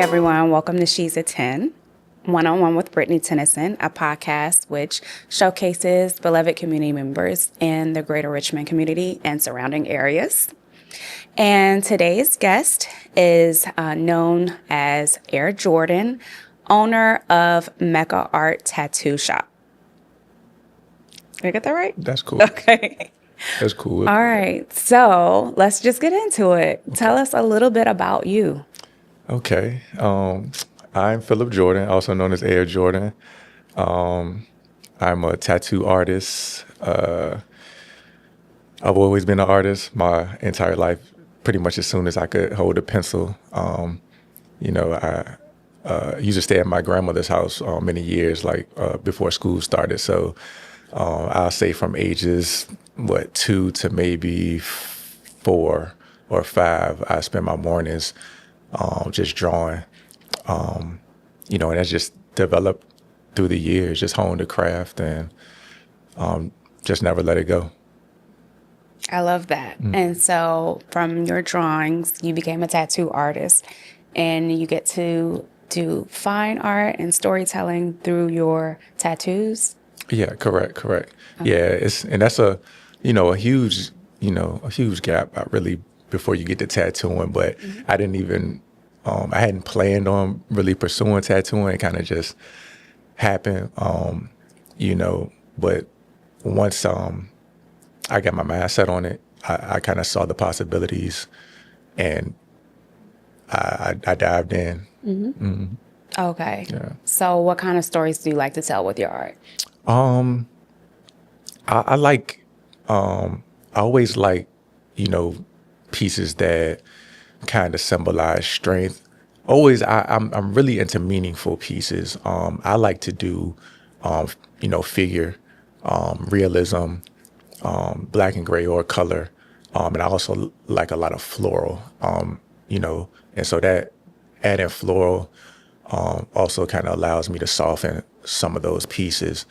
everyone. Welcome to She's a 10, One-on-One with Brittney Tennyson, a podcast which showcases beloved community members in the Greater Richmond community and surrounding areas. And today's guest is known as Heir Jordan, owner of Mecca Art Tattoo Shop. Did I get that right? That's cool. Okay. That's cool. All right. So let's just get into it. Okay. Tell us a little bit about you. Okay. I'm Philip Jordan, also known as Heir Jordan. I'm a tattoo artist. I've always been an artist my entire life, pretty much as soon as I could hold a pencil. I used to stay at my grandmother's house many years, before school started. So I'll say from ages, 2 to maybe 4 or 5, I spent my mornings just drawing. And that's just developed through the years, just honed the craft and just never let it go. I love that. Mm. And so from your drawings, you became a tattoo artist, and you get to do fine art and storytelling through your tattoos. Yeah, correct. Okay. Yeah, that's a huge gap really before you get to tattooing, but mm-hmm. I didn't even I hadn't planned on really pursuing tattooing. It kind of just happened, but once I got my mind set on it, I kind of saw the possibilities, and I dived in. Mm-hmm. Mm-hmm. Okay. Yeah. So what kind of stories do you like to tell with your art? I always like, pieces that kind of symbolize strength. I'm really into meaningful pieces. I like to do, figure, realism, black and gray or color. And I also like a lot of floral, and so that adding floral, also kind of allows me to soften some of those pieces.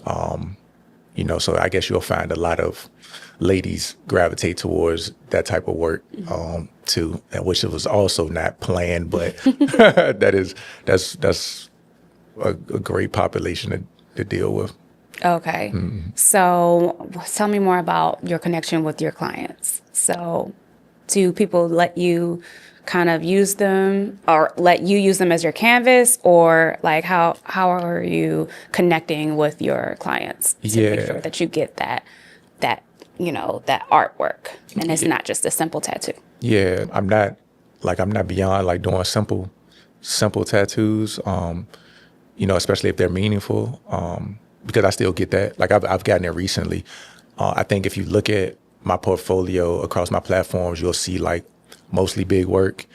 So I guess you'll find a lot of ladies gravitate towards that type of work, too, which was also not planned, but that's a great population to deal with. Okay. Mm-hmm. So tell me more about your connection with your clients. So do people let you kind of use them, or let you use them as your canvas, or like how are you connecting with your clients to make sure that you get that artwork and it's not just a simple tattoo? Yeah, I'm not beyond like doing simple tattoos, especially if they're meaningful, because I still get that. Like I've gotten it recently. I think if you look at my portfolio across my platforms, you'll see like mostly big work,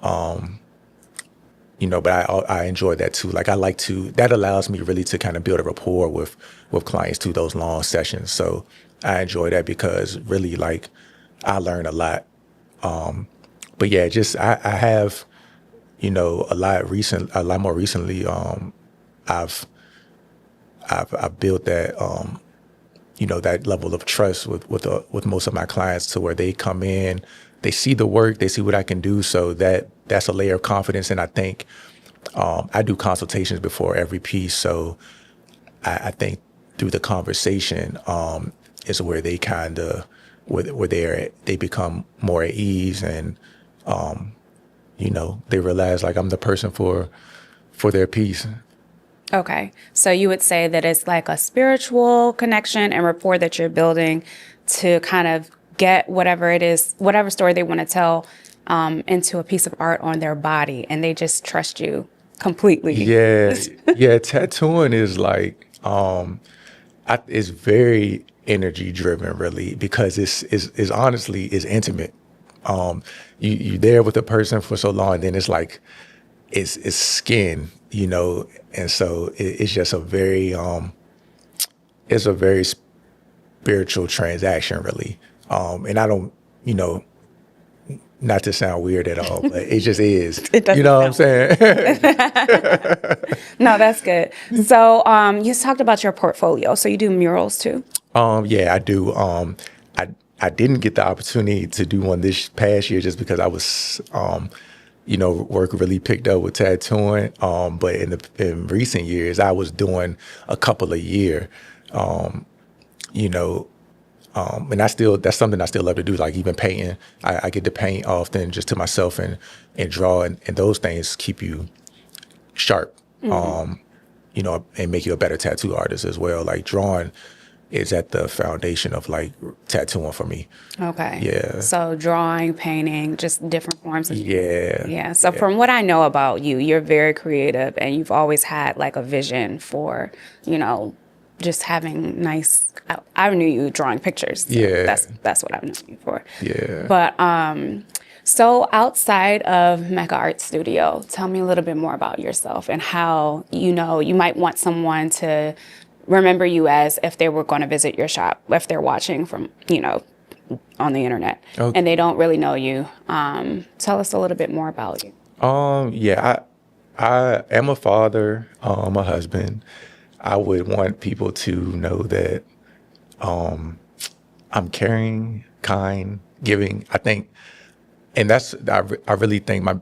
but I enjoy that too. Like that allows me really to kind of build a rapport with clients through those long sessions. So I enjoy that because really like I learn a lot. But yeah, just I have, a lot more recently, I've built that, that level of trust with most of my clients, to where they come in, they see the work, they see what I can do. So that's a layer of confidence. And I think I do consultations before every piece. So I think through the conversation is where they kind of, they become more at ease, and, they realize like I'm the person for their piece. Okay. So you would say that it's like a spiritual connection and rapport that you're building to kind of get whatever it is, whatever story they want to tell, into a piece of art on their body, and they just trust you completely. Yeah. Yeah. Tattooing is like, it's very energy driven, really, because it's honestly is intimate. You're there with a person for so long, and then it's like, it's skin, and so it's just a very spiritual transaction, really. And I don't, not to sound weird at all, but it just is. It doesn't, what I'm saying? No, that's good. So you talked about your portfolio. So you do murals too? Yeah, I do. I didn't get the opportunity to do one this past year just because I was work really picked up with tattooing. But in recent years, I was doing a couple a year, you know, and that's something I still love to do. Like even painting, I get to paint often just to myself and draw, and those things keep you sharp, and make you a better tattoo artist as well. Like drawing is at the foundation of like tattooing for me. Okay. Yeah. So drawing, painting, just different forms of. Yeah. Yeah. So from what I know about you, you're very creative and you've always had like a vision for, just having nice. I knew you drawing pictures. So Yeah. That's what I've known you for. Yeah. But so outside of Mecca Art Studio, tell me a little bit more about yourself and how you might want someone to remember you as if they were going to visit your shop, if they're watching from on the internet, Okay. and they don't really know you. Tell us a little bit more about you. Yeah, I am a father, a husband. I would want people to know that I'm caring, kind, giving. I think, and I really think my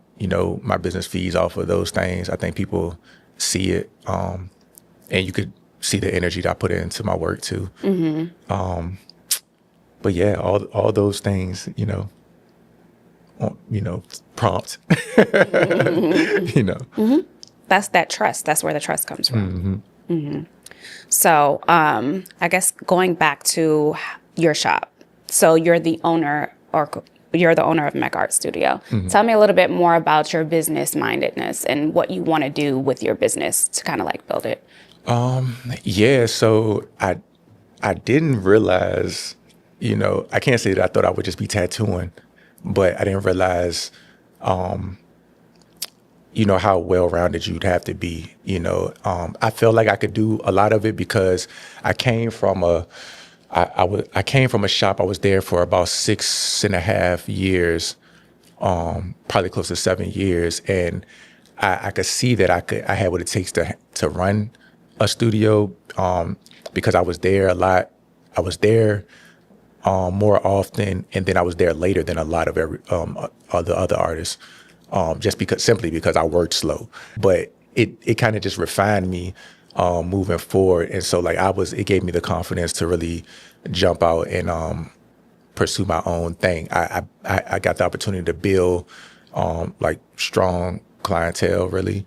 business feeds off of those things. I think people see it, and you could see the energy that I put into my work too. But yeah, all those things, prompt, That's that trust. That's where the trust comes from. So I guess going back to your shop. So you're the owner of Mecca Art Studio. Tell me a little bit more about your business mindedness and what you want to do with your business to kind of like build it. Yeah, so I didn't realize, I can't say that I thought I would just be tattooing, but I didn't realize, how well-rounded you'd have to be. I felt like I could do a lot of it because I came from I came from a shop. I was there for about 6.5 years, probably close to 7 years, and I could see that I had what it takes to run a studio, because I was there a lot. I was there more often, and then I was there later than a lot of other artists, simply because I worked slow. But it kind of just refined me moving forward, and so like it gave me the confidence to really jump out and pursue my own thing. I got the opportunity to build like strong clientele, really.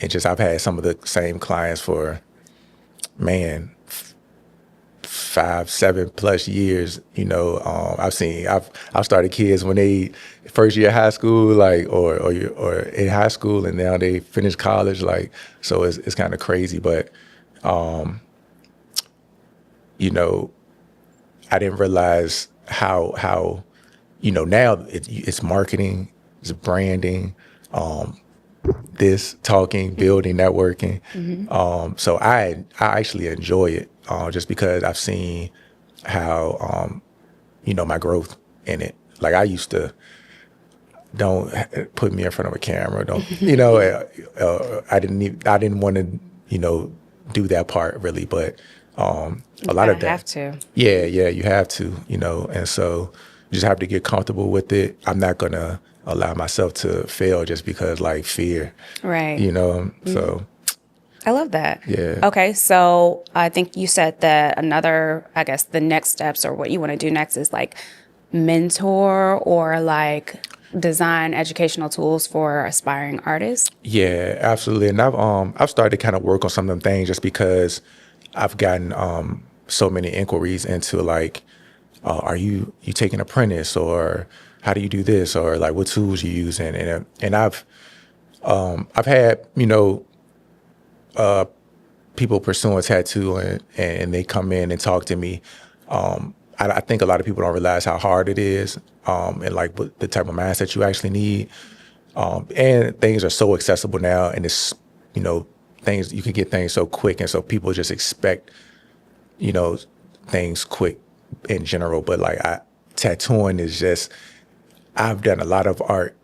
And just I've had some of the same clients for 5-7+ years. I've started kids when they first year of high school, like or in high school, and now they finish college. Like, so it's kind of crazy, but I didn't realize how now it's marketing, it's branding, talking, building, networking. So I actually enjoy it, just because I've seen how my growth in it. Like I used to, don't put me in front of a camera, don't I didn't want to do that part really, but a lot of that. Have to. Yeah, you have to, and so you just have to get comfortable with it. I'm not gonna allow myself to fail just because like fear. Right. So I love that. Yeah. Okay, so I think you said that the next steps or what you want to do next is like mentor or like design educational tools for aspiring artists. Yeah, absolutely. And I've started to kind of work on some of them things just because I've gotten so many inquiries into like, are you taking apprentice, or how do you do this, or like what tools you using? And I've had people pursuing tattoo and they come in and talk to me. I think a lot of people don't realize how hard it is, and like what the type of mindset you actually need. And things are so accessible now, and it's things you can get things so quick, and so people just expect things quick in general. But like tattooing is just, I've done a lot of art.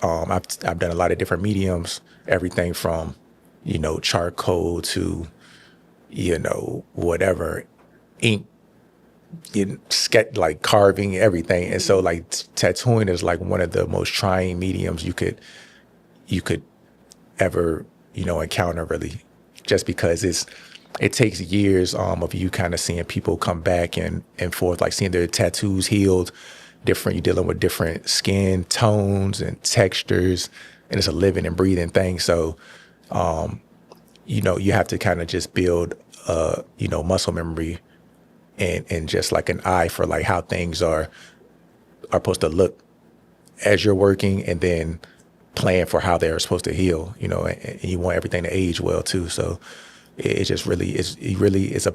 I've done a lot of different mediums, everything from charcoal to whatever, ink, like carving everything. And so like tattooing is like one of the most trying mediums you could ever, encounter, really, just because it takes years of you kind of seeing people come back and forth, like seeing their tattoos healed different. You're dealing with different skin tones and textures, and it's a living and breathing thing. So, you have to kind of just build, muscle memory and just like an eye for like how things are supposed to look as you're working, and then plan for how they're supposed to heal, and you want everything to age well too. So it just really is, it's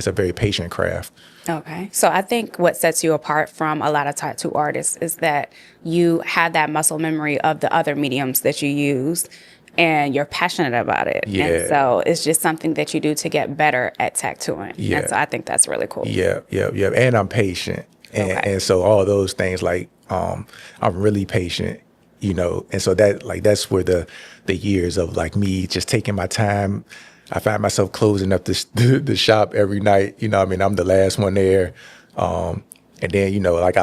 a very patient craft. Okay. So I think what sets you apart from a lot of tattoo artists is that you have that muscle memory of the other mediums that you use, and you're passionate about it. Yeah. And so it's just something that you do to get better at tattooing. Yeah. And so I think that's really cool. Yeah. And I'm patient. And so all those things, like, I'm really patient, and so that's where the years of like me just taking my time, I find myself closing up the shop every night. I'm the last one there. And then, like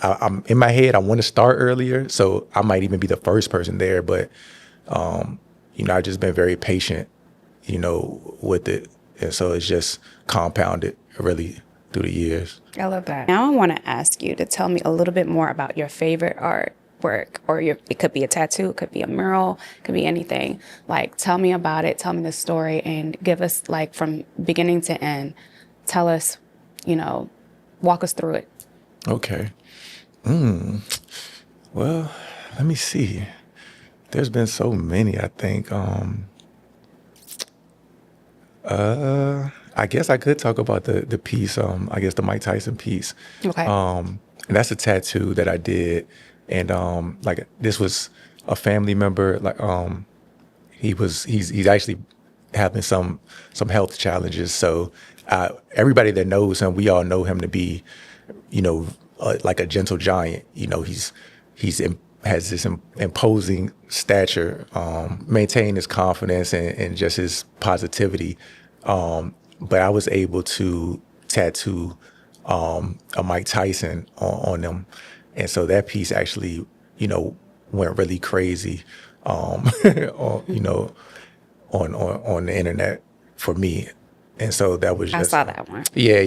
I'm in my head, I want to start earlier. So I might even be the first person there, but, I've just been very patient, with it. And so it's just compounded really through the years. I love that. Now I want to ask you to tell me a little bit more about your favorite artwork, or it could be a tattoo, it could be a mural, it could be anything. Like, tell me about it, tell me the story, and give us, like, from beginning to end, tell us, walk us through it. Okay. Well, let me see. There's been so many, I think. I guess I could talk about the piece, I guess the Mike Tyson piece. Okay. And that's a tattoo that I did. And like, this was a family member, like he's actually having some health challenges. So everybody that knows him, we all know him to be, like a gentle giant. Has this imposing stature, maintain his confidence and just his positivity. But I was able to tattoo a Mike Tyson on them. And so that piece actually, went really crazy, on the internet for me. And so that was just, I saw that one. Yeah.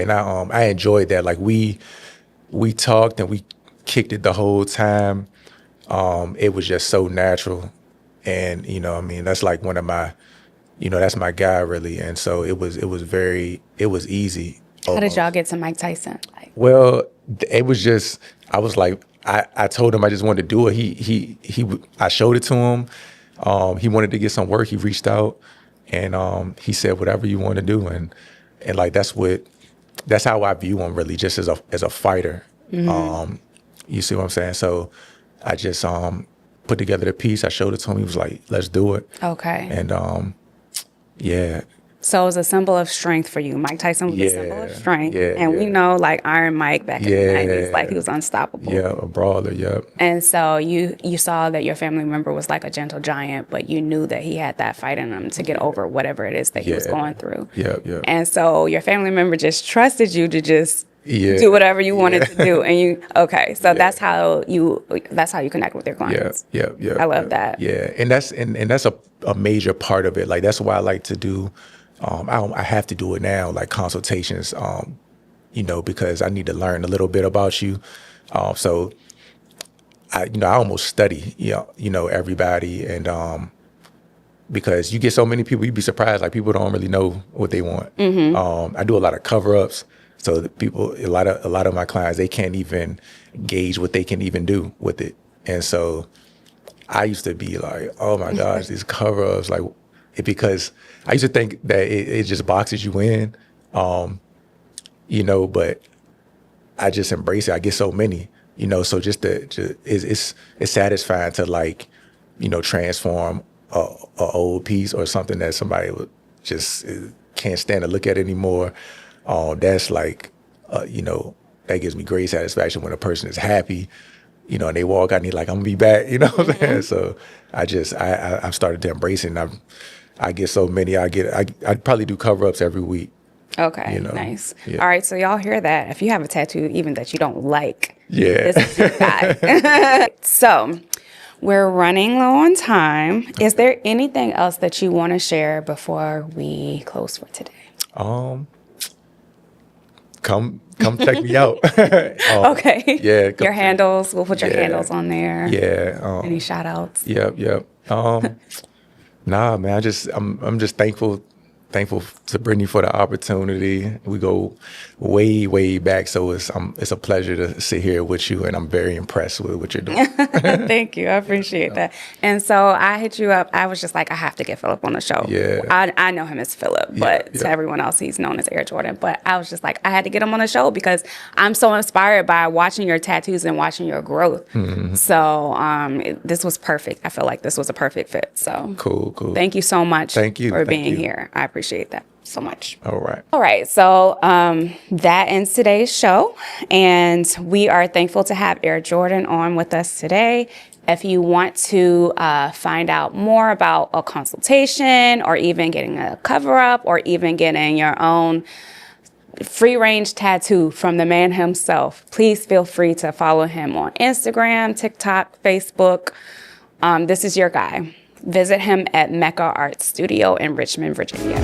And I enjoyed that. Like we talked and we kicked it the whole time. It was just so natural. And, that's like one of my, that's my guy really. And so it was easy. How did y'all get to Mike Tyson? Well, it was just, I was like, I told him I just wanted to do it. I showed it to him. He wanted to get some work. He reached out and he said, whatever you want to do. And like, that's how I view him really, just as a fighter. Mm-hmm. You see what I'm saying? So I just put together the piece. I showed it to him. He was like, let's do it. Okay. And yeah. So it was a symbol of strength for you. Mike Tyson was a symbol of strength. Yeah, and we know, like, Iron Mike back in the 90s, like, he was unstoppable. Yeah, a brawler, yep. And so you saw that your family member was like a gentle giant, but you knew that he had that fight in him to get over whatever it is that he was going through. Yeah. And so your family member just trusted you to just do whatever you wanted to do. And that's how you connect with your clients. Yeah. I love that. Yeah, and that's a major part of it. Like, that's why I like to do, I have to do it now, like consultations, because I need to learn a little bit about you. So I almost study, everybody. And because you get so many people, you'd be surprised. Like, people don't really know what they want. Mm-hmm. I do a lot of cover-ups. So the people, a lot of my clients, they can't even gauge what they can even do with it. And so I used to be like, oh my gosh, these cover-ups, like, because I used to think that it just boxes you in, but I just embrace it. I get so many, so it's satisfying to, like, transform a old piece or something that somebody would just can't stand to look at anymore. That's like, that gives me great satisfaction when a person is happy, and they walk out and they're like, I'm gonna be back, what I'm saying? So I've started to embrace it, and I get so many. I probably do cover-ups every week. Okay, You know? nice. Yeah. All right, so y'all hear that. If you have a tattoo, even that you don't like, Yeah. this is your guy. So we're running low on time. Is there anything else that you want to share before we close for today? Come check me out. Okay. Yeah. Your handles, we'll put your Yeah. handles on there. Yeah. Any shout outs? Yep. Nah, man. I'm just thankful to Brittney for the opportunity. We go way back, so it's a pleasure to sit here with you, and I'm very impressed with what you're doing. Thank you. I appreciate that. And so I hit you up. I was just like, I have to get Philip on the show. Yeah. I know him as Philip, but to yeah. everyone else, he's known as Heir Jordan. But I was just like, I had to get him on the show because I'm so inspired by watching your tattoos and watching your growth. Mm-hmm. So this was perfect. I feel like this was a perfect fit. So Cool. Thank you so much Thank you. for Thank being you. here. I appreciate that so much. All right. All right, so that ends today's show, and we are thankful to have Heir Jordan on with us today. If you want to find out more about a consultation or even getting a cover-up or even getting your own free-range tattoo from the man himself, please feel free to follow him on Instagram, TikTok, Facebook. This is your guy. Visit him at Mecca Art Studio in Richmond, Virginia.